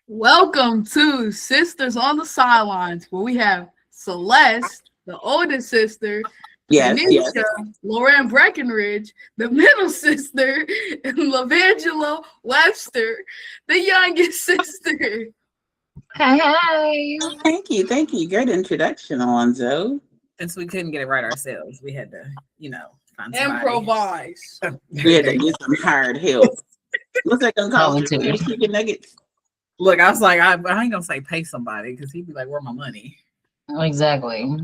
Welcome to Sisters on the Sidelines, where we have Celeste, the oldest sister, Yes, yes. Tanisha, Lauren Breckenridge, the middle sister, and Lavangela Webster, the youngest sister. Hey. Thank you, thank you. Great introduction, Alonzo. Since we couldn't get it right ourselves, we had to, find somebody. Improvise. We had to get some hired help. What's that gonna cost? Volunteer. Chicken nuggets. Look, I was like, I ain't gonna say pay somebody because he'd be like, "Where my money?" Exactly.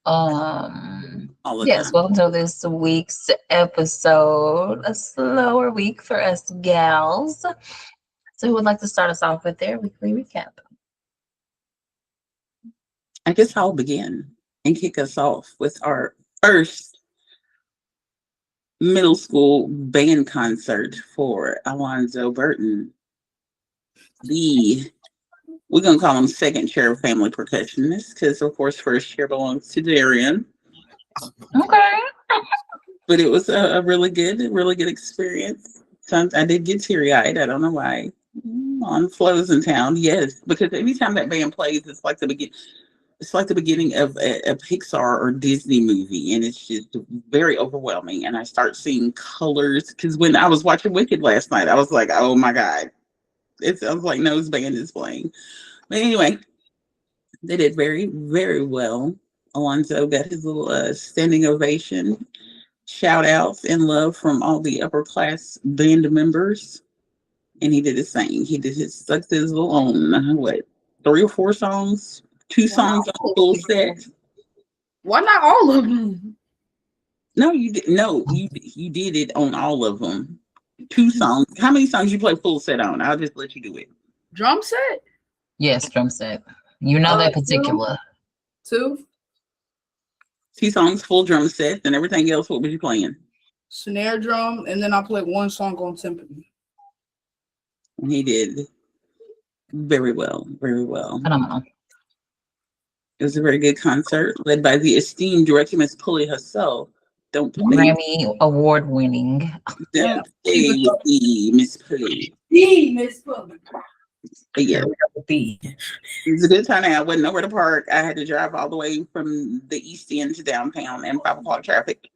All the Yes, time. welcome to this week's episode. A slower week for us gals. So who would like to start us off with their weekly recap? I guess I'll begin and kick us off with our first middle school band concert for Alonzo Burton. We're gonna call him second chair family percussionist because of course first chair belongs to Darian. Okay. But it was a really good experience. I did get teary-eyed. I don't know why. On Flows in Town, yes, because anytime that band plays, it's like the beginning of a Pixar or Disney movie, and it's just very overwhelming. And I start seeing colors because when I was watching Wicked last night, I was like, "Oh my god!" It sounds like Nose Band is playing. But anyway, they did very, very well. Alonzo got his little standing ovation, shout outs, and love from all the upper class band members. And he did his thing. He did his little own, 3 or 4 songs, 2 songs on the full set. Why not all of them? No, you did. No, you did it on all of them. 2 songs. How many songs you play full set on? I'll just let you do it. Drum set? Yes, drum set. You know that particular. 2. 2 songs, full drum set, and everything else. What was you playing? Snare drum, and then I played 1 song on timpani. And he did very well, very well. I don't know. It was a very good concert led by the esteemed director, Miss Pulley herself. Don't play. Grammy award winning. Don't play with the Miss Pulley. Miss Pulley. But yeah, it was a good turnout. Wasn't nowhere to park. I had to drive all the way from the East End to downtown in 5 o'clock traffic.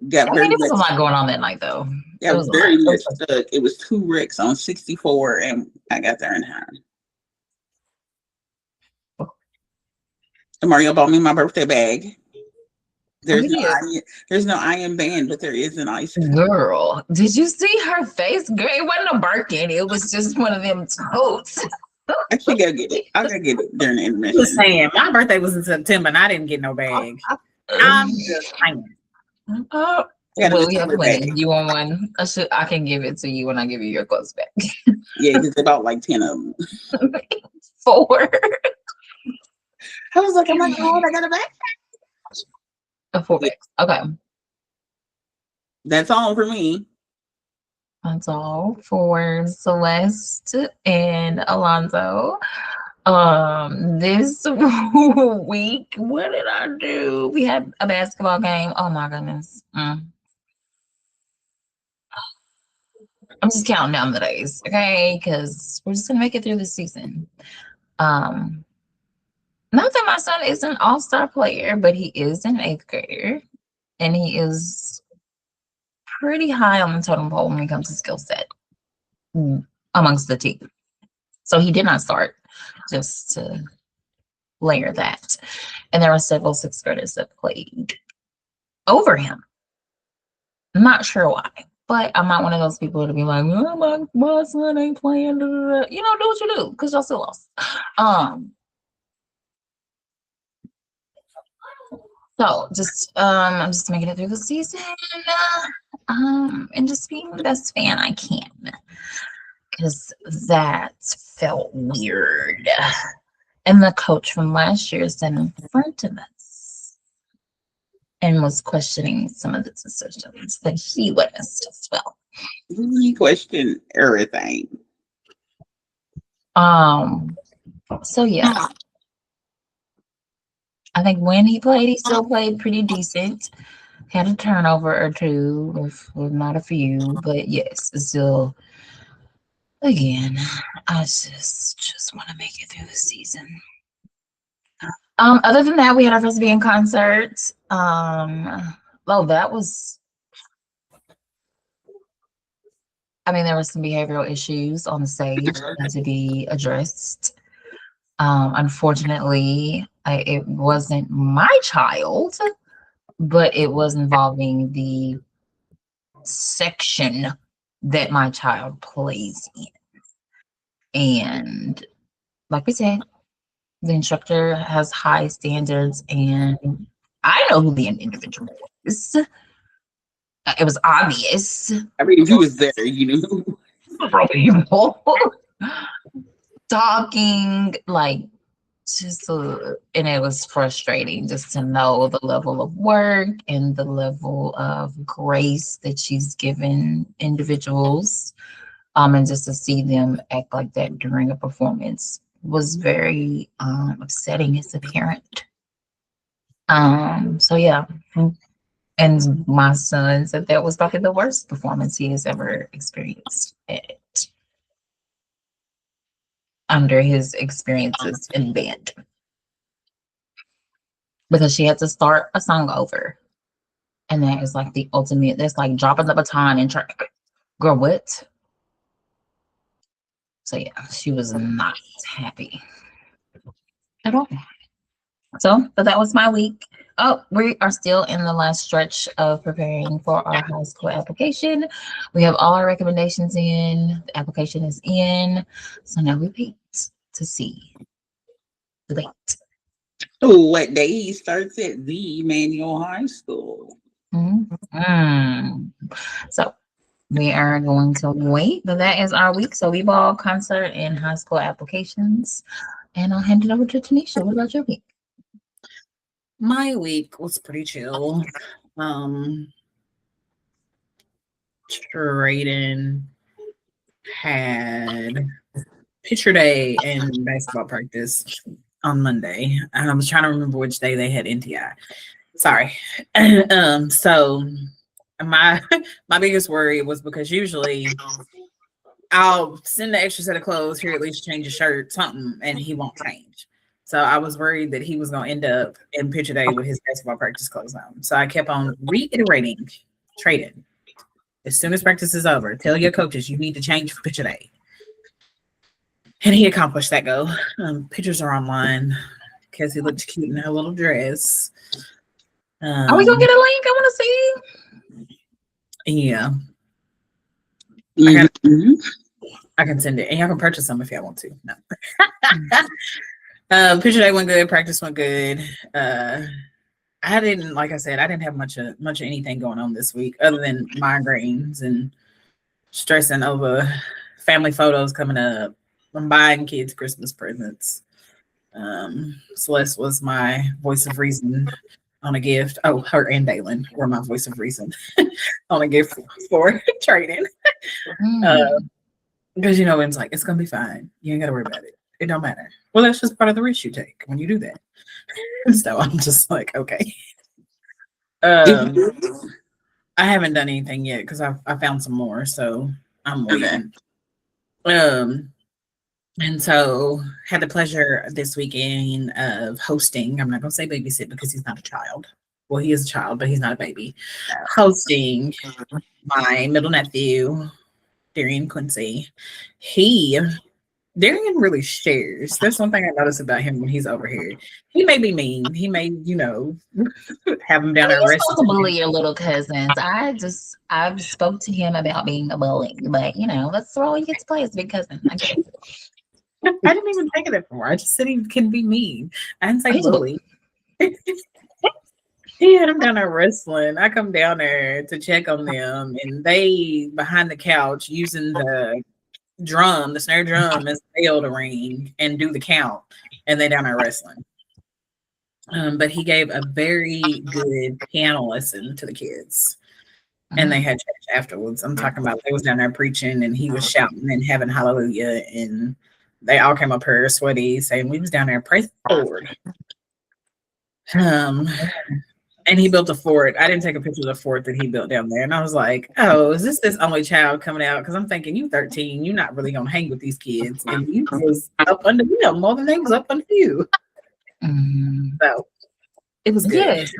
Got very there was a much, lot going on that night, though. yeah, It was a very lot. much stuck. It was 2 wrecks on 64, and I got there in time. And Mario bought me my birthday bag. There's no I am band, but there is an ice cream. Girl, did you see her face? Girl, it wasn't a Birkin. It was just one of them totes. I should go get it. I'll go get it during the I'm just intermission. saying, my birthday was in September, and I didn't get no bag. I'm just saying. Oh, I got a well, we have December plenty. bag. You want one? I can give it to you when I give you your clothes back. Yeah, because about like 10 of them. 4. I was like, oh my god, I got a bag. 4 bags. Okay. That's all for me. That's all for Celeste and Alonzo. This week, what did I do? We had a basketball game. Oh my goodness. I'm just counting down the days, okay? Because we're just gonna make it through the season. Not that my son is an all-star player, but he is an 8th grader, and he is pretty high on the totem pole when it comes to skill set amongst the team. So he did not start, just to layer that. And there were several 6th graders that played over him. I'm not sure why, but I'm not one of those people to be like, oh, my son ain't playing. You know, do what you do, because y'all still lost. So just I'm just making it through the season, and just being the best fan I can, because that felt weird. And the coach from last year sat in front of us and was questioning some of the decisions that he witnessed as well. He questioned everything. So yeah. I think when he played, he still played pretty decent. Had a turnover or two, if not a few, but yes, still again, I just want to make it through the season. Other than that, we had our first band concert. Well, that was. I mean, there were some behavioral issues on the stage that had to be addressed. Unfortunately, it wasn't my child, but it was involving the section that my child plays in. And like we said, the instructor has high standards, and I know who the individual is. It was obvious. I mean, if you was there, you knew. People talking like just and it was frustrating just to know the level of work and the level of grace that she's given individuals, and just to see them act like that during a performance was very upsetting as a parent. So yeah, and my son said that was probably the worst performance he has ever experienced under his experiences in band, because she had to start a song over, and that is like the ultimate. That's like dropping the baton in track. Girl, what? So yeah, she was not happy at all. So, but that was my week. Oh, we are still in the last stretch of preparing for our high school application. We have all our recommendations in. The application is in. So now we wait to see the date. What day starts at the Manual High School? So we are going to wait, but that is our week. So V-Ball, concert, and high school applications. And I'll hand it over to Tanisha. What about your week? My week was pretty chill. Trayden had picture day and basketball practice on Monday. I was trying to remember which day they had NTI. Sorry. So my biggest worry was because usually I'll send the extra set of clothes here, at least change a shirt, something, and he won't change. So I was worried that he was going to end up in picture day with his basketball practice clothes on. So I kept on reiterating, Trayden, as soon as practice is over, tell your coaches you need to change for picture day. And he accomplished that goal. Pictures are online because he looked cute in her little dress. Are we going to get a link? I want to see. Yeah. I can send it. And y'all can purchase them if y'all want to. No. Picture day went good. Practice went good. I didn't, like I said, I didn't have much of anything going on this week other than migraines and stressing over family photos coming up. I'm buying kids Christmas presents. Celeste was my voice of reason on a gift. Oh, her and Dalen were my voice of reason on a gift for trading. Because it's like, it's gonna be fine. You ain't gotta worry about it. It don't matter. Well, that's just part of the risk you take when you do that. So I'm just like, okay. I haven't done anything yet because I found some more, so I'm waiting. And so had the pleasure this weekend of hosting. I'm not gonna say babysit because he's not a child. Well, he is a child, but he's not a baby. Hosting my middle nephew, Darian Quincy. Darian really shares. That's one thing I notice about him when he's over here. He may be mean. He may, have him down there. You're supposed to bully your little cousins. I've spoke to him about being a bully, but that's the role he gets to play as a big cousin. I guess. I didn't even think of it before. I just said he can be mean. I didn't say bully. He had him down there wrestling. I come down there to check on them, and they behind the couch using the snare drum as a bell to ring and do the count, and they down there wrestling. But he gave a very good piano lesson to the kids, and they had church afterwards. I'm talking about they was down there preaching, and he was shouting and having hallelujah, and they all came up here sweaty, saying we was down there praise the Lord. And he built a fort. I didn't take a picture of the fort that he built down there. And I was like, oh, is this only child coming out? Because I'm thinking, you 13, you're not really going to hang with these kids. And you was up under them more than they was up under you. So it was good. Yes,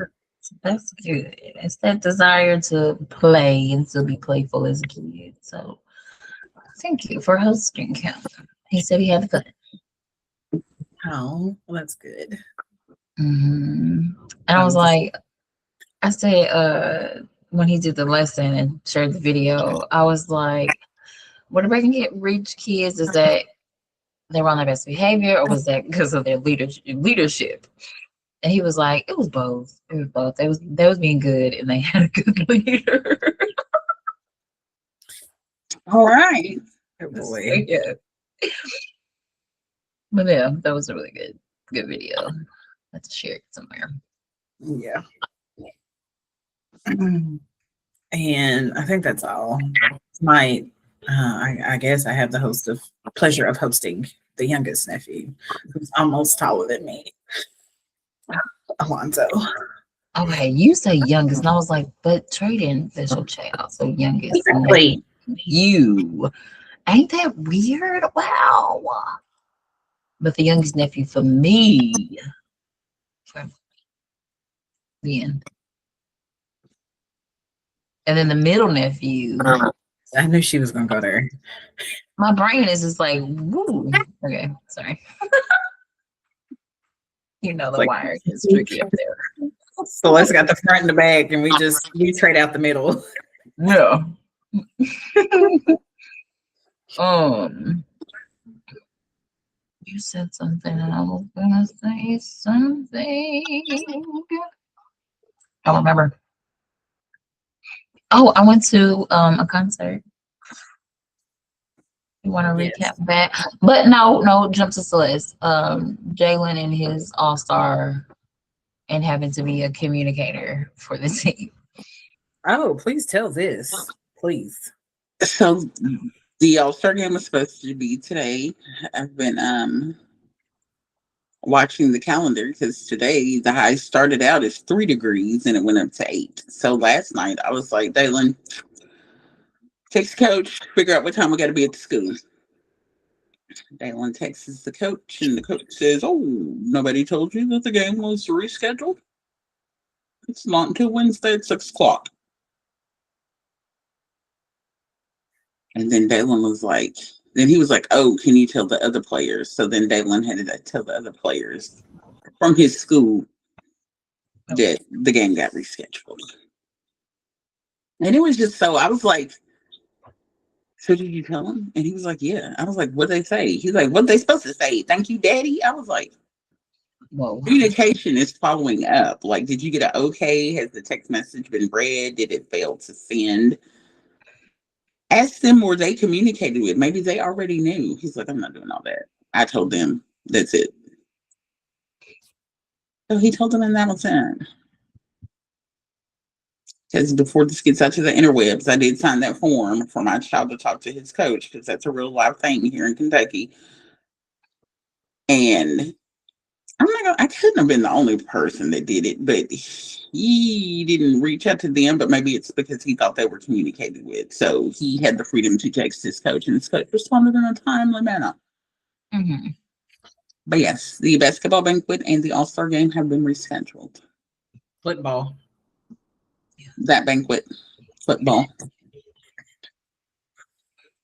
that's good. It's that desire to play and to be playful as a kid. So thank you for hosting him. He said he had fun. Oh, well, that's good. And I was like, I said, when he did the lesson and shared the video, I was like, what if I can get rich kids? Is that they were on their best behavior, or was that because of their leadership? And he was like, it was both. It was both. They was being good, and they had a good leader. All right. Oh, boy. Yeah. But yeah, that was a really good video. Let's share it somewhere. Yeah. And I think that's all. I guess I have the pleasure of hosting the youngest nephew, who's almost taller than me, Alonzo. Okay, you say youngest, and I was like, but Trayden is your child, so youngest. Exactly. You. Ain't that weird? Wow. But the youngest nephew for me. For the end. And then the middle nephew. I knew she was going to go there. My brain is just like, woo. Okay, sorry. You know the wire is tricky up there. So let's got the front and the back, and we trade out the middle. Yeah. You said something, and I was gonna say something. I don't remember. Oh, I went to a concert. You want to recap that? But no, jump to Celeste. Jalen and his all-star and having to be a communicator for the team. Oh, please tell this. Please. So the All-Star game was supposed to be today. I've been watching the calendar because today the high started out as 3 degrees and it went up to 8. So last night I was like, Dalen, text coach, figure out what time we got to be at the school. Dalen texts the coach and the coach says, oh, nobody told you that the game was rescheduled? It's not until Wednesday at 6 o'clock. And then Dalen was like, then he was like, oh, can you tell the other players? So then Dalen had to tell the other players from his school that the game got rescheduled. And it was just so, I was like, so did you tell him? And he was like, yeah. I was like, what'd they say? He's like, what they supposed to say? Thank you, Daddy? I was like, whoa. Communication is following up. Like, did you get an okay? Has the text message been read? Did it fail to send? Ask them were they communicated with. Maybe they already knew. He's like, I'm not doing all that. I told them. That's it. So he told them, and that was it. Because before this gets out to the interwebs, I did sign that form for my child to talk to his coach, because that's a real live thing here in Kentucky. And I couldn't have been the only person that did it, but he didn't reach out to them, but maybe it's because he thought they were communicated with. So he had the freedom to text his coach, and his coach responded in a timely manner. Mm-hmm. But yes, the basketball banquet and the All-Star game have been rescheduled. Football. That banquet, football.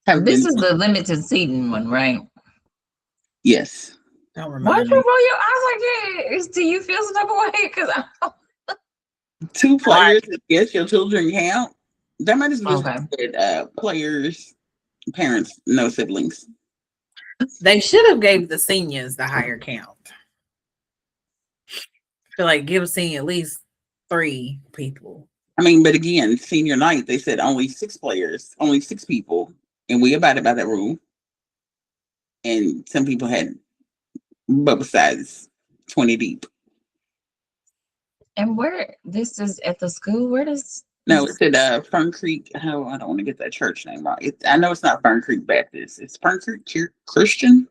This is the limited seating one, right? Yes. Don't remember. Why'd you roll your eyes like that? Do you feel some type of way? Because 2 players, yes, your children count. That might as well okay. Players, parents, no siblings. They should have gave the seniors the higher count. I feel like give a senior at least 3 people. I mean, but again, senior night, they said only 6 players, only 6 people, and we abided by that rule. And some people had bubble size 20 deep. And where this is at the school? Where does no? It's at Fern Creek. Oh, I don't want to get that church name wrong. I know it's not Fern Creek Baptist. It's Fern Creek Christian.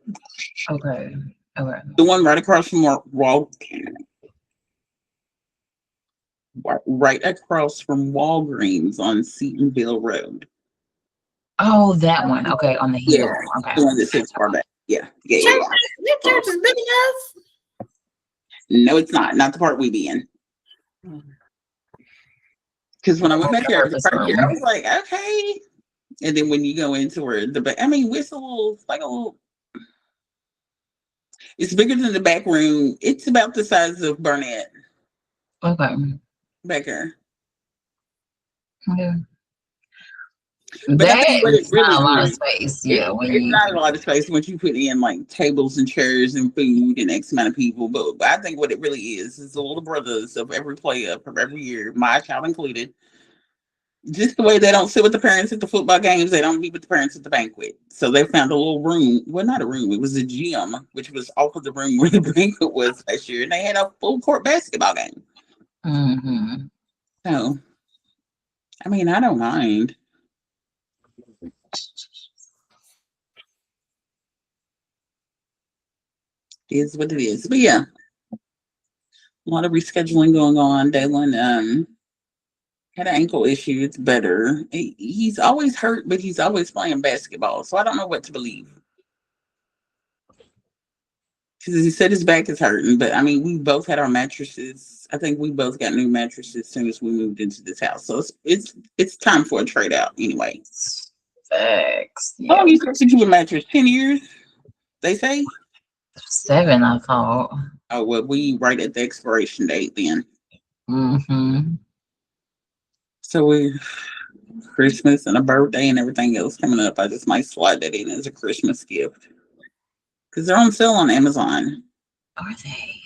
Okay. The one right across from Wall. right across from Walgreens on Seatonville Road. Oh, that one. Okay, on the hill. Yeah, Okay. the one that sits far back. Yeah. That church is big enough. No, it's not. Not the part we be in. Because when I went back there the first year, I was like, okay. And then when you go into where the back, I mean, it's a little, it's like a little. It's bigger than the back room. It's about the size of Barnett. Okay. Back there. Yeah. But I think what it That's really not a lot of is, space. Yeah. it's not a lot of space once you put in like tables and chairs and food and X amount of people. But I think what it really is the little brothers of every player from every year, my child included. Just the way they don't sit with the parents at the football games, they don't meet with the parents at the banquet. So they found a little room. Well, not a room, it was a gym, which was off of the room where the banquet was last year. And they had a full court basketball game. Mm-hmm. So, I mean, I don't mind. It is what it is. But yeah, a lot of rescheduling going on. Dalen had an ankle issue. It's better. He's always hurt, but he's always playing basketball. So I don't know what to believe. Because he said his back is hurting, but I mean, we both had our mattresses. I think we both got new mattresses as soon as we moved into this house. So it's time for a trade out anyway. Facts. How long you supposed to keep a mattress? 10 years? They say? 7, I thought. Oh, well, we right at the expiration date then. Mm-hmm. So we Christmas and a birthday and everything else coming up. I just might slide that in as a Christmas gift. Because they're on sale on Amazon. Are they?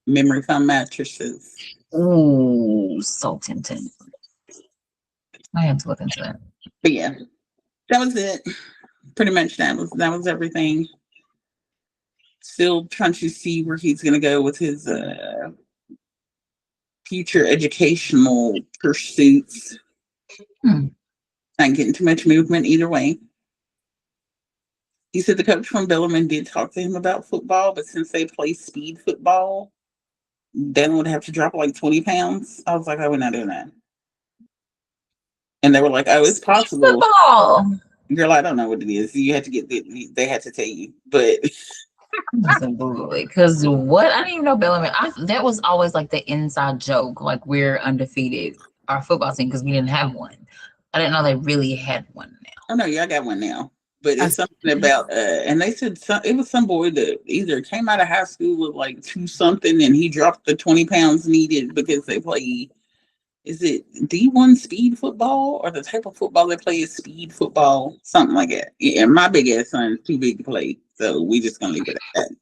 Memory foam mattresses. Ooh, so tempting. I have to look into that. But yeah, that was it. Pretty much that was everything. Still trying to see where he's gonna go with his future educational pursuits. Not getting too much movement either way. He said the coach from Bellarmine did talk to him about football, but since they play speed football, Dan would have to drop like 20 pounds. I was like, we're not doing that. And they were like, oh, it's possible. Football. Girl, I don't know what it is. You had to get they had to tell you, but because what I didn't even know Bellarmine. That was always like the inside joke, like we're undefeated, our football team, because we didn't have one. I didn't know they really had one now. Oh no, yeah, I got one now. But it's something about and they said it was some boy that either came out of high school with like 2 something and he dropped the 20 pounds needed because they play. Is it D1 speed football or the type of football they play is speed football? Something like that. Yeah, my big ass son's too big to play. So we just gonna leave it at that.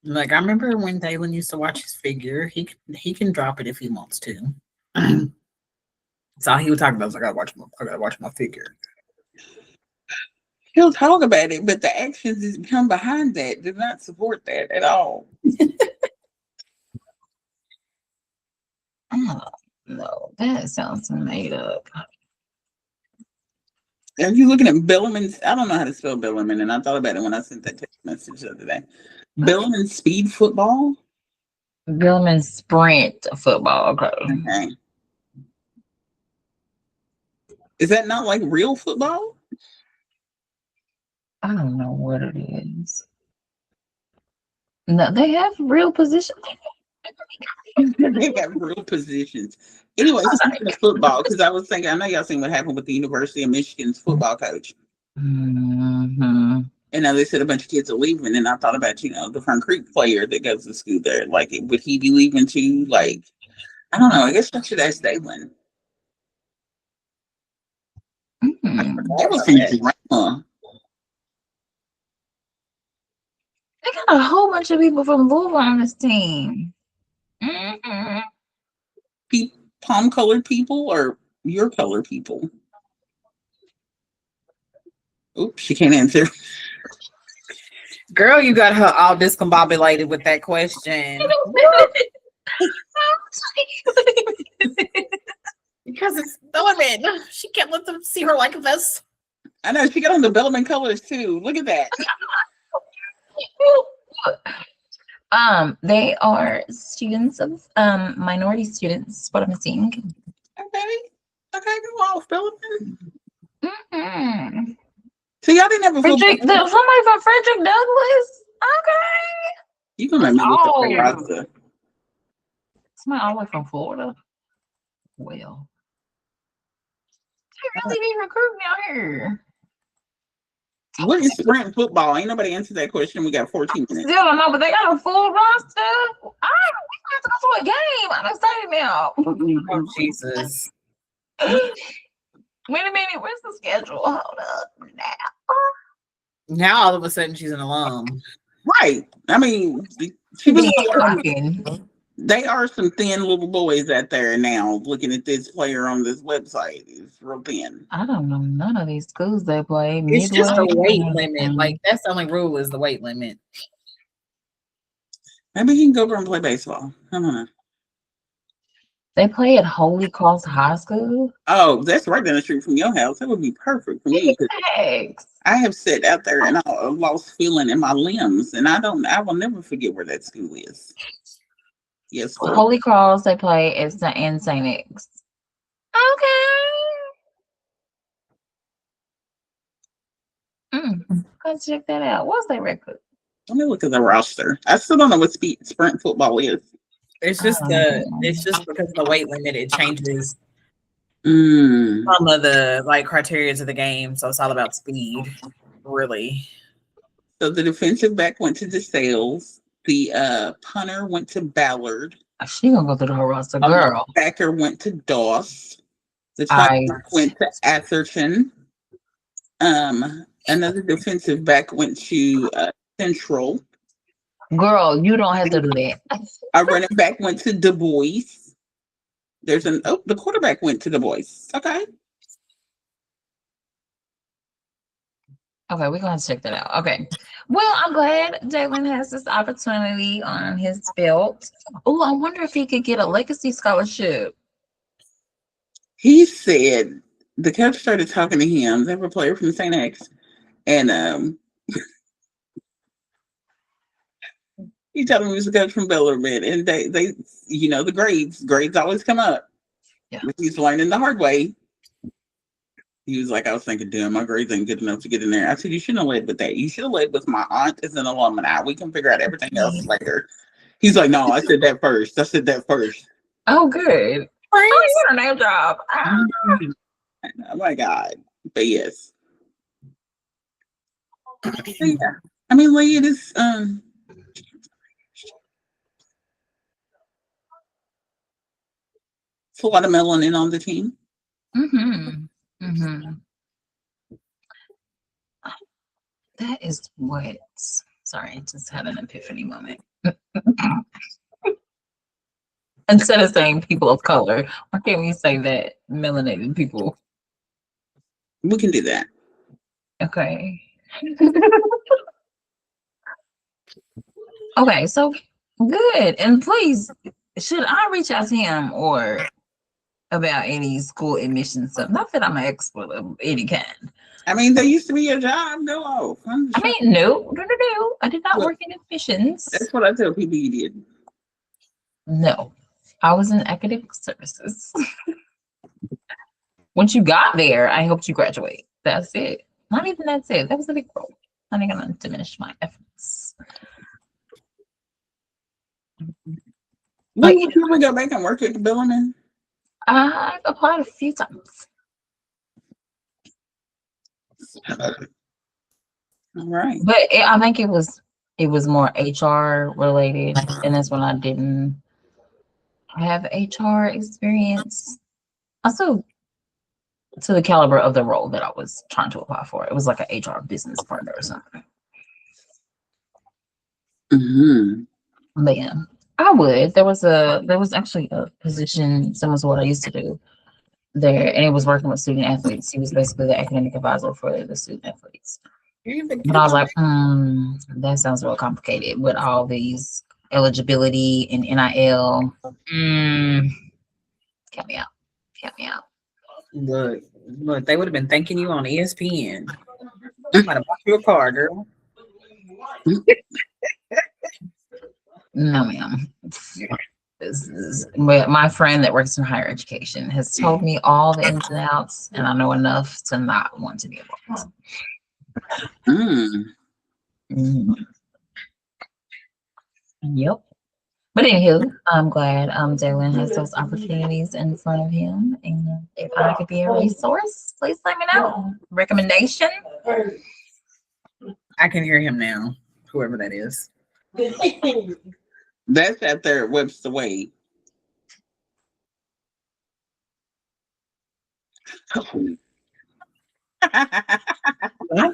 Like I remember when Dalen used to watch his figure, he can drop it if he wants to. So he would talk about, I was like, I gotta watch my figure. He'll talk about it, but the actions that come behind that do not support that at all. Oh, no, that sounds made up. Are you looking at Bellarmine's? I don't know how to spell Bellarmine, and I thought about it when I sent that text message the other day. Bellarmine speed football? Bellarmine sprint football. Okay. Is that not like real football? I don't know what it is. No, they have real positions. They got real positions. Anyway, speaking of football, because I was thinking, I know y'all seen what happened with the University of Michigan's football coach. Mm-hmm. And now they said a bunch of kids are leaving, and I thought about, the Fern Creek player that goes to school there. Like, would he be leaving too? Like, I don't know. I guess I should ask Dalen. That was some drama. They got a whole bunch of people from Louisville on this team. Mm-hmm. Palm-colored people or your color people? Oops, she can't answer. Girl, you got her all discombobulated with that question. Because it's Bellarmine. She can't let them see her like this. I know, she got on the Bellarmine colors too. Look at that. They are students of minority students, what I'm seeing. Okay. Okay, go off, Philippines. Mm-hmm. So y'all didn't have a football. Somebody from Frederick Douglass. Okay. You gonna make me look up their Oh. roster. Somebody all the way from Florida. Well, they really be recruiting out here. What is sprint football? Ain't nobody answered that question. We got 14 minutes. Still don't know, but they got a full roster. We have to go to a game. I'm excited now. Oh, Jesus. Wait a minute, where's the schedule? Hold up now. Now all of a sudden she's an alum. Right. I mean, she was, Talking. they are some thin little boys out there now. Looking at this player on this website, it's real thin. I don't know none of these schools they play. It's just the Midway, weight limit. Like that's the only rule is the weight limit. Maybe he can go over and play baseball. I don't know. they play at Holy Cross High School. Oh, that's right down the street from your house. That would be perfect for me. 'Cause Thanks. I have sat out there and I lost feeling in my limbs, and I will never forget where that school is. Yes, Lord. Holy Cross, they play at in St. X. Okay. Let's check that out. What's their record? Let me look at the roster. I still don't know what sprint football is. It's just it's just because of the weight limit, it changes Mm. some of the like criteria of the game. So it's all about speed, really. So the defensive back went to DeSales. The punter went to Ballard. She gonna go through the whole roster, girl. Backer went to Doss. The top went to Atherton. Another defensive back went to Central. Girl, you don't have to do that. A running back went to Du Bois. The quarterback went to Du Bois. Okay. Okay, we're gonna check that out. Okay. Well, I'm glad Jalen has this opportunity on his belt. Oh, I wonder if he could get a legacy scholarship. He said the coach started talking to him. They were a player from St. X. And he told him he was a coach from Bellarmine. And they the grades always come up. Yeah. He's learning the hard way. He was like, I was thinking, damn, my grades ain't good enough to get in there. I said, you shouldn't have led with that. You should have led with my aunt is an alumni. We can figure out everything else later. He's like, no, I said that first. Oh, good. Oh, you got a name job. Oh my God. But yes. Yeah. I mean, Lee, it is it's a lot of melanin on the team. That is what. Sorry, I just had an epiphany moment. Instead of saying people of color, why can't we say that melanated people? We can do that. Okay. Okay, so good. And please, should I reach out to him or about any school admission stuff? Not that I'm an expert of any kind. I mean, there used to be a job. Go off. I mean, no. I did not work in admissions. That's what I tell people you did. No, I was in academic services. Once you got there, I helped you graduate. That's it. Not even that's it. That was a big role. I'm not gonna diminish my efforts. When did you ever go back and work at the Bellarmine? I've applied a few times. All right. But I think it was more HR related, and that's when I didn't have HR experience. Also, to the caliber of the role that I was trying to apply for, it was like an HR business partner or something. But yeah, I would. There was actually a position similar to what I used to do there, and it was working with student athletes. He was basically the academic advisor for the student athletes. But I was like, that sounds real complicated with all these eligibility and NIL. Count me out. Look, they would have been thanking you on ESPN. I might have bought you a car, girl. No, ma'am. My friend that works in higher education has told me all the ins and outs, and I know enough to not want to be involved. Mm-hmm. Yep. But anywho, I'm glad Jalen has those opportunities in front of him. And if I could be a resource, please let me know. Recommendation? I can hear him now, whoever that is. That's at their Webster Way. Not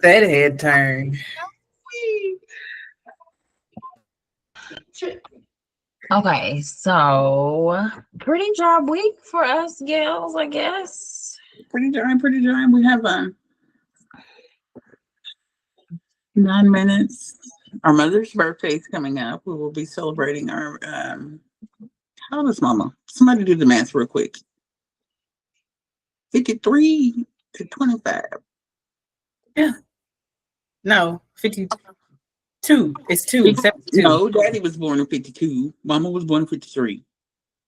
that head turn. Okay, so pretty job week for us gals, I guess. Pretty dry. We have 9 minutes. Our mother's birthday is coming up. We will be celebrating our how old is Mama? Somebody do the math real quick. 53 to 25. Yeah. No, 52. It's 2. 72. No, Daddy was born in 52. Mama was born in 53.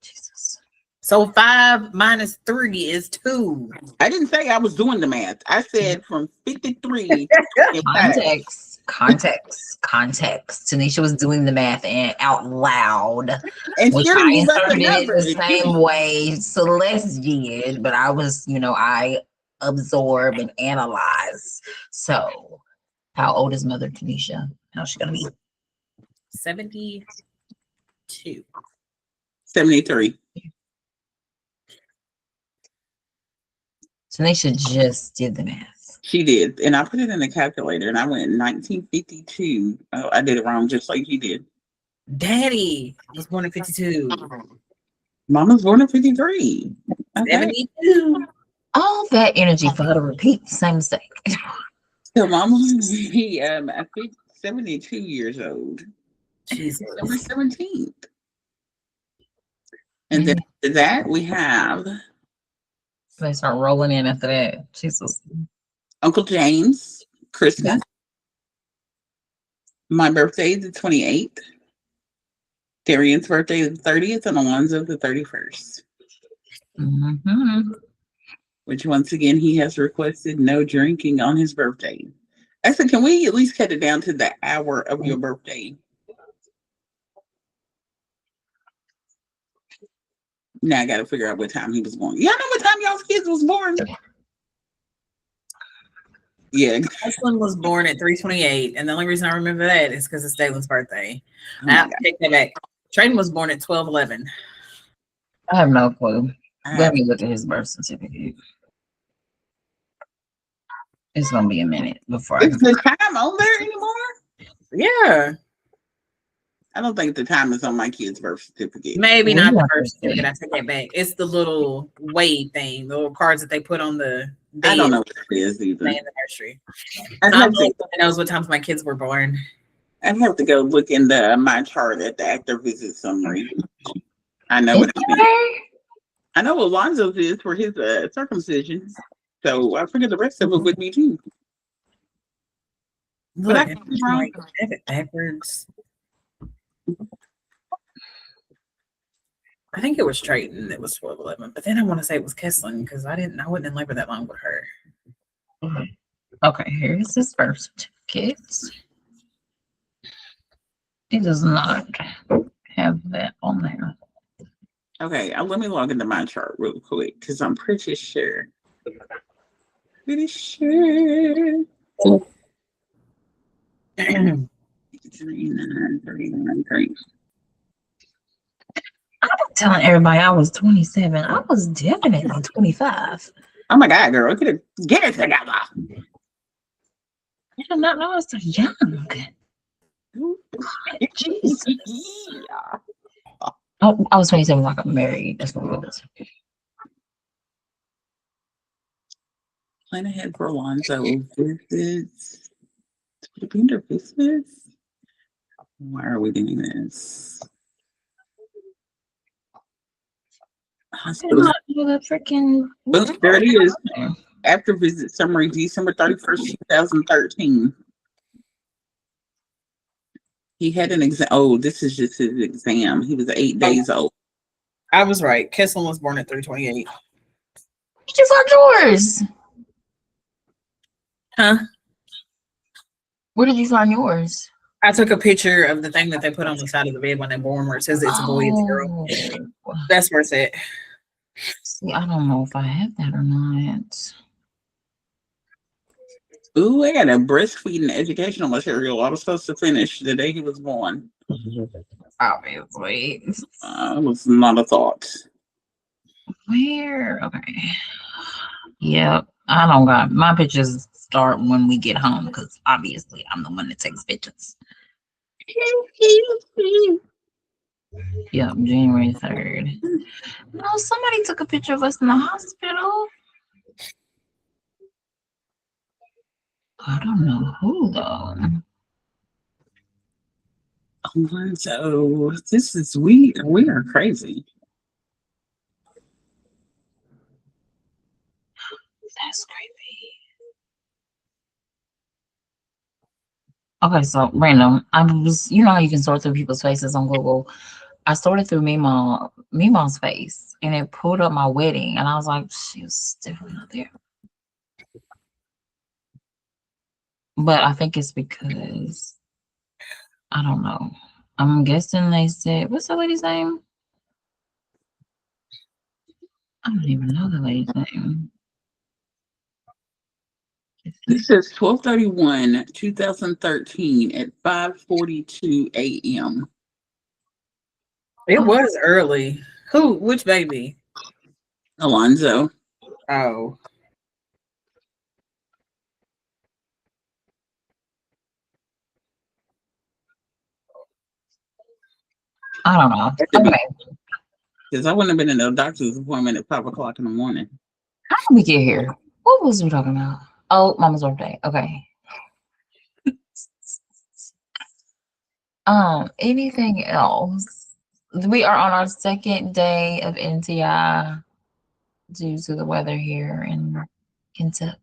Jesus. So 5 minus 3 is 2. I didn't say I was doing the math. I said from 53 to 5. Context. Tanisha was doing the math and out loud, And which she I didn't give us the interpreted it number. the same way Celeste did, but I was, I absorb and analyze. So, how old is Mother Tanisha? How's she gonna be? 72. 73. Tanisha just did the math. She did. And I put it in the calculator and I went 1952. Oh, I did it wrong just like you did. Daddy was born in 52. Mama's born in 53. Okay. 72. All that energy for her to repeat the same mistake. So Mama will be I think 72 years old. Jesus. December 17th. And then after that we have They start rolling in after that. Jesus. Uncle James, Christmas. My birthday is the 28th. Darian's birthday is the 30th, and Alonzo the 31st. Mm-hmm. Which once again he has requested no drinking on his birthday. I said, can we at least cut it down to the hour of your birthday? Now I gotta figure out what time he was born. Y'all know what time y'all's kids was born? Yeah. Ashlyn was born at 3:28, and the only reason I remember that is because it's Dalen's birthday. Oh Now take that back. Trayden was born at 12:11. I have no clue. Let me look at his birth certificate. It's gonna be a minute before I Is the time on there anymore? Yeah, I don't think the time is on my kid's birth certificate. maybe not the birth certificate. I take that back. It's the little Wade thing, the little cards that they put on the bed. I don't know what it is either. In the nursery. I'd I'm have, the to, only one that knows what times my kids were born. I'd have to go look in my chart at the actor visit summary. I know what I mean. I know what Alonzo's is for his circumcision. So I figured the rest of it would be too. Look, But I I could be wrong. have it backwards. I think it was Trayton that was 12:11, but then I want to say it was Kesslin because I wasn't in labor that long with her. Okay, here's his birth certificate. It does not have that on there. Okay, let me log into my chart real quick because I'm pretty sure. Pretty sure. 39. I was telling everybody I was 27. I was definitely 25. Oh my God, girl, get it together. I did not know I was so young. Jesus. Yeah. Oh, I was 27 when I got married. That's what it was. Plan ahead for Alonzo visits. Filipino visits. Why are we doing this? Hospital. Freaking. Both 30 is after visit summary, December 31st, 2013. He had an exam. Oh, this is just his exam. He was 8 days old. I was right. Kesselin was born at 328. Did you find yours? Huh? Where did you find yours? I took a picture of the thing that they put on the side of the bed when they're born where it says it's a boy, it's a girl. That's where it's at. See, I don't know if I have that or not. Ooh, I got a breastfeeding educational material I was supposed to finish the day he was born. Obviously. It was not a thought. Where? Okay. Yep. I don't got my pictures start when we get home because obviously I'm the one that takes pictures. Yep, January 3rd. No, somebody took a picture of us in the hospital. I don't know who though. So this is we are crazy. That's creepy. Okay, so random. I was, you know how you can sort through people's faces on Google. I sorted through Meemaw's face, and it pulled up my wedding, and I was like, she was definitely not there. But I think it's because I don't know. I'm guessing they said, what's the lady's name? I don't even know the lady's name. This says 12/31/2013 at 5:42 a.m. It was early. Who? Which baby? Alonzo. Oh. I don't know. Okay. Because I wouldn't have been in a doctor's appointment at 5 o'clock in the morning. How did we get here? What was we talking about? Oh, Mama's birthday. Okay. Anything else? We are on our second day of NTI due to the weather here in Kentucky.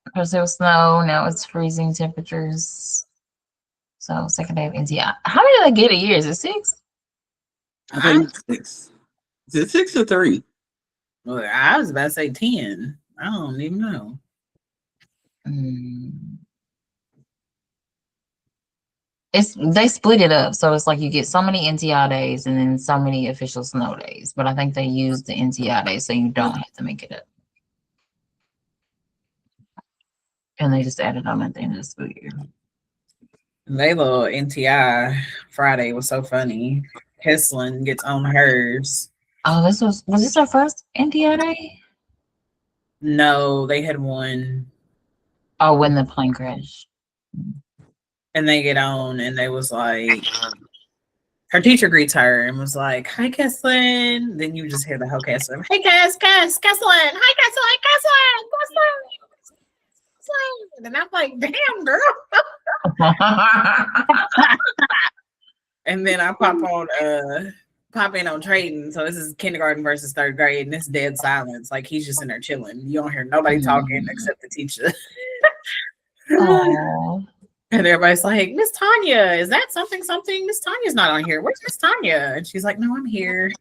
Because there was snow, now it's freezing temperatures. So second day of NTI. How many do they get a year? Is it 6? I think it's 6. Is it 6 or 3? Well, I was about to say 10. I don't even know. They split it up, so it's like you get so many NTI days and then so many official snow days. But I think they use the NTI days so you don't have to make it up. And they just added on at the end of the school year. They little NTI Friday was so funny. Kesselin gets on hers. Oh, was this our first NTI day? No, they had one. Oh, when the plane crashed. And they get on and they was like, her teacher greets her and was like, hi, Kesselin. Then you just hear the whole Kesselin. Hey, Kesselin. Hi, Kesselin. And I'm like, damn, girl. And then I pop in on trading. So this is kindergarten versus 3rd grade, and it's dead silence. Like he's just in there chilling. You don't hear nobody talking except the teacher. And everybody's like, Miss Tanya, is that something? Miss Tanya's not on here. Where's Miss Tanya? And she's like, no, I'm here.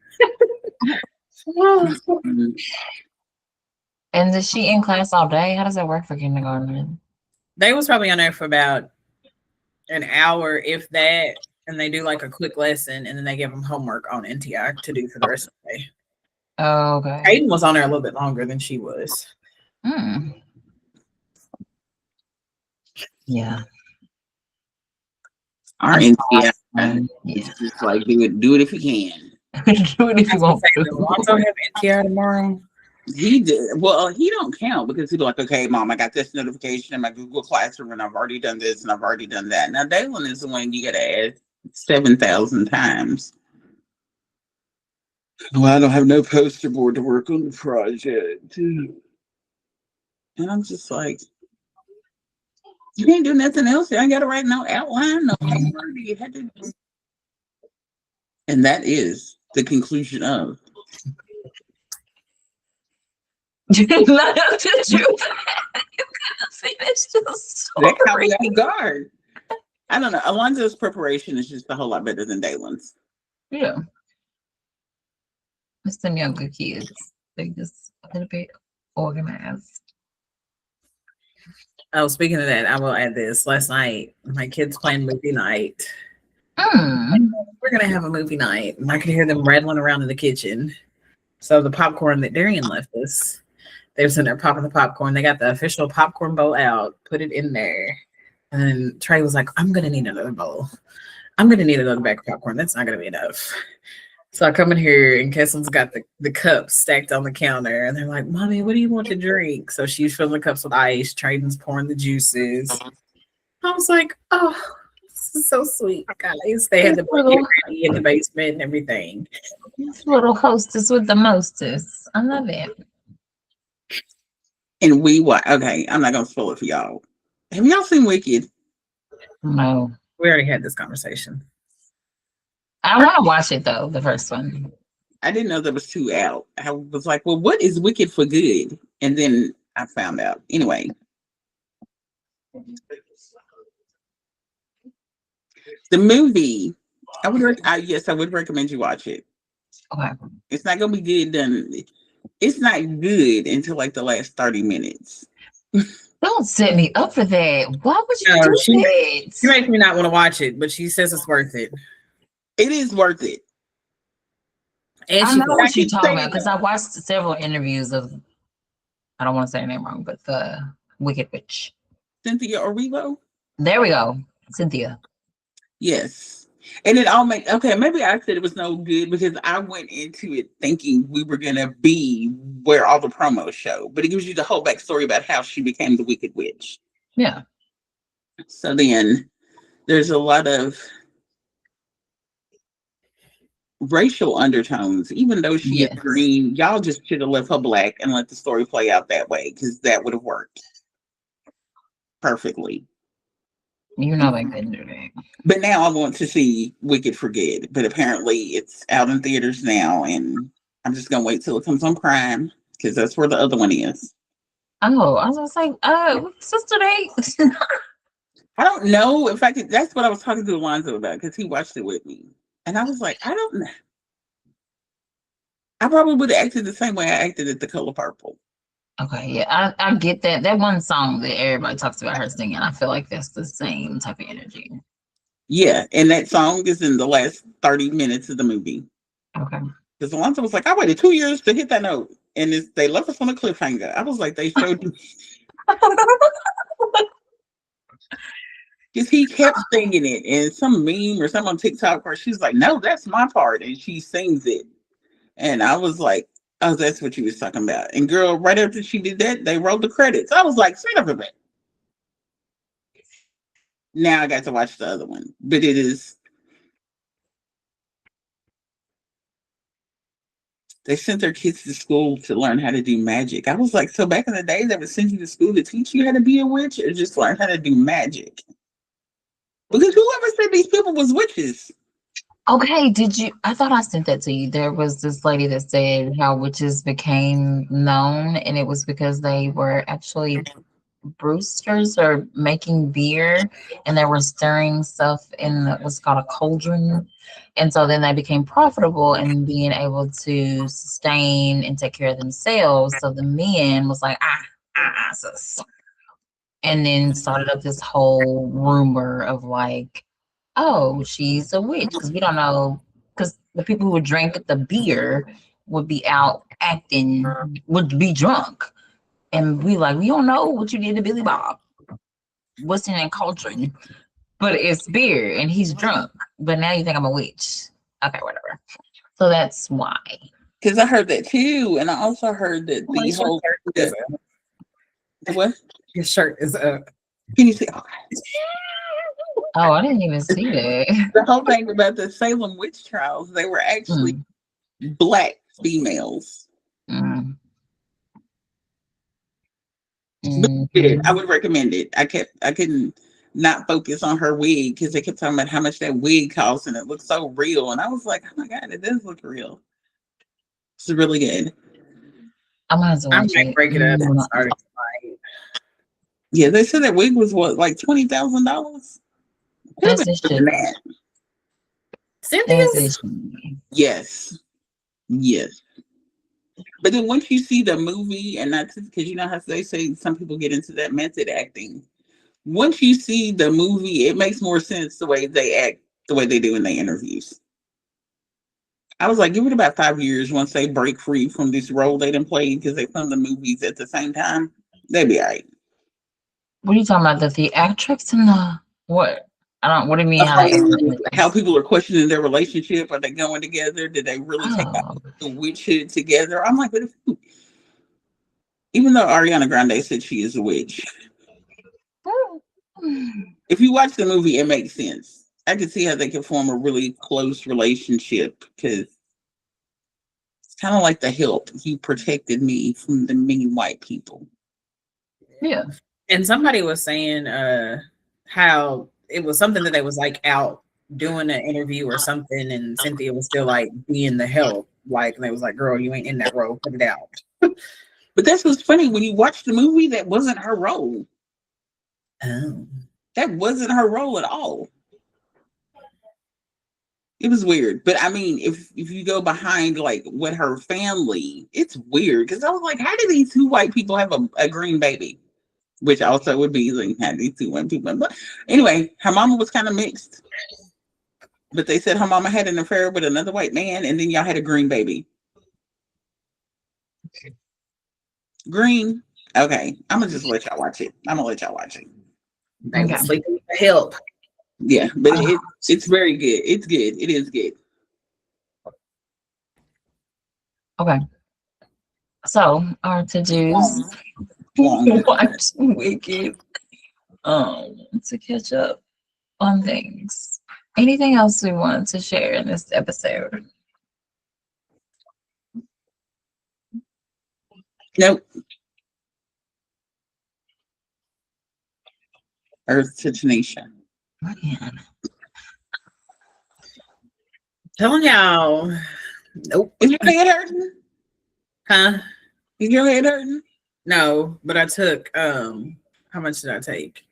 And is she in class all day? How does that work for kindergarten? They was probably on there for about an hour, if that, and they do like a quick lesson, and then they give them homework on NTI to do for the rest of the day. Oh, okay. Aiden was on there a little bit longer than she was. Our Yeah. NTI is just like do it if you can. Do it if you want to. Also have NTI tomorrow. He did. Well, he don't count because he's like, okay, Mom, I got this notification in my Google Classroom, and I've already done this, and I've already done that. Now, Dalen is the one you got to add 7,000 times. Well, I don't have no poster board to work on the project. And I'm just like, you can't do nothing else. I got to write no outline, no paper. You had to. And that is the conclusion of. finish the That caught story. me off guard. I don't know. Alonzo's preparation is just a whole lot better than Dalen's. Yeah. It's them younger kids. They just a little bit organized. Oh, speaking of that, I will add this. Last night, my kids playing movie night. Mm. We're gonna have a movie night, and I could hear them rattling around in the kitchen. So the popcorn that Darian left us, they were sitting there popping the popcorn. They got the official popcorn bowl out, put it in there, and then Trey was like, "I'm gonna need another bowl. I'm gonna need another bag of popcorn. That's not gonna be enough." So I come in here and Kessel's got the cups stacked on the counter, and they're like, "Mommy, what do you want to drink?" So she's filling the cups with ice. Trayden's pouring the juices. I was like, "Oh, this is so sweet, guys." They had the blanket ready in the basement and everything. This little hostess with the mostest. I love it. And okay, I'm not gonna spoil it for y'all. Have y'all seen Wicked? No. We already had this conversation. I want to watch it though, the first one. I didn't know there was two out. I was like, well, what is Wicked for good? And then I found out. Anyway. The movie, I would recommend you watch it. Okay. It's not gonna be good done. It's not good until like the last 30 minutes. Don't set me up for that. Why would you No, do she that? makes me not want to watch it, but she says it's worth it. It is worth it. And I she know what you're keep talking saying about because I watched several interviews of, I don't want to say her name wrong, but the Wicked Witch. Cynthia Erivo? There we go. Cynthia. Yes. And it all makes okay. Maybe I said it was no good because I went into it thinking we were gonna be where all the promos show, but it gives you the whole backstory about how she became the Wicked Witch. Yeah. So then there's a lot of racial undertones, even though she is green. Y'all just should have left her black and let the story play out that way because that would have worked perfectly. You know they couldn't do that. But now I want to see Wicked for Good. But apparently it's out in theaters now, and I'm just gonna wait till it comes on Prime because that's where the other one is. Oh, I was gonna say, Sister Day. I don't know if I could. That's what I was talking to Alonzo about because he watched it with me, and I was like, I don't know. I probably would have acted the same way I acted at The Color Purple. Okay, yeah, I get that. That one song that everybody talks about her singing, I feel like that's the same type of energy. Yeah, and that song is in the last 30 minutes of the movie. Okay. Because Alonzo was like, I waited 2 years to hit that note, and they left us on a cliffhanger. I was like, they showed you. Because he kept singing it, and some meme or something on TikTok where she's like, no, that's my part, and she sings it. And I was like, oh, that's what you was talking about. And girl, right after she did that, they rolled the credits. I was like, son of a bitch. Now I got to watch the other one. But it is. They sent their kids to school to learn how to do magic. I was like, so back in the day, they would send you to school to teach you how to be a witch or just learn how to do magic? Because whoever said these people was witches? Okay, I thought I sent that to you. There was this lady that said how witches became known, and it was because they were actually brewsters or making beer, and they were stirring stuff in what's called a cauldron. And so then they became profitable and being able to sustain and take care of themselves. So the men was like, sis. And then started up this whole rumor of like, oh, she's a witch. Because we don't know, because the people who would drink the beer would be out acting, would be drunk. And we don't know what you did to Billy Bob. What's in that cauldron? But it's beer and he's drunk. But now you think I'm a witch. Okay, whatever. So that's why. Because I heard that too. And I also heard that the whole. What? His shirt is up. Can you see? Oh, I didn't even see that. The whole thing about the Salem witch trials, they were actually black females. Mm. I would recommend it. I couldn't not focus on her wig because they kept talking about how much that wig costs and it looked so real. And I was like, oh my God, it does look real. It's really good. I might as well break it up and start it tonight. Yeah, they said that wig was what, like $20,000. As it should be. As Cynthia's? it should be. Yes, yes. But then once you see the movie, and that's because you know how they say some people get into that method acting. Once you see the movie, it makes more sense the way they act, the way they do in their interviews. I was like, give it about 5 years once they break free from this role they done played because they filmed the movies at the same time. They'd be all right. What are you talking about? The theatrics and the what? I don't. What do you mean? How people are questioning their relationship. Are they going together? Did they really take out the witchhood together? I'm like, but even though Ariana Grande said she is a witch, if you watch the movie, it makes sense. I can see how they can form a really close relationship because it's kind of like The Help. He protected me from the mean white people. Yeah. And somebody was saying how it was something that they was like out doing an interview or something, and Cynthia was still like being the help. Like, and they was like, girl, you ain't in that role, put it out. But that's what's funny. When you watch the movie, that wasn't her role. Oh. That wasn't her role at all. It was weird. But I mean, if you go behind like what her family, it's weird. Because I was like, how do these two white people have a green baby? Which also would be like, how do these two white people? But anyway, her mama was kind of mixed. But they said her mama had an affair with another white man, and then y'all had a green baby. Green. Okay. I'm gonna just let y'all watch it. They was sleeping with the help. Yeah, but it's very good. It's good. It is good. Okay. So our to-dos. Watch Wicked. To catch up on things. Anything else we want to share in this episode? Nope. Earth to Tanisha. Man. Telling y'all, nope. Is your head hurting? Huh? Is your head hurting? No, but I took how much did I take?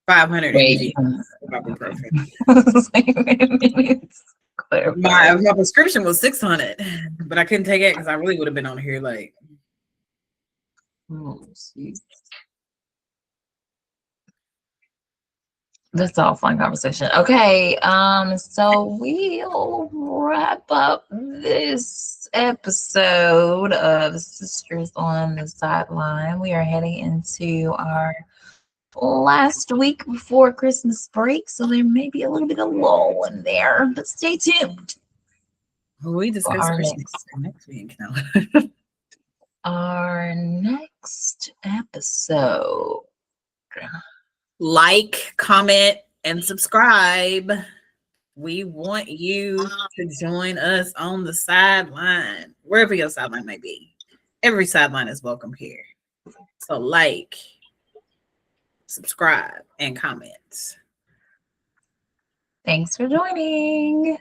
500 mg of ibuprofen. My prescription was 600, but I couldn't take it because I really would have been on here like. Oh, that's all fun conversation. Okay, so we'll wrap up this episode of Sisters on the Sideline. We are heading into our last week before Christmas break, so there may be a little bit of lull in there, but stay tuned. We discuss Christmas next week. No. Our next episode. Like, comment, and subscribe. We want you to join us on the sideline, wherever your sideline may be. Every sideline is welcome here. So like, subscribe, and comment. Thanks for joining.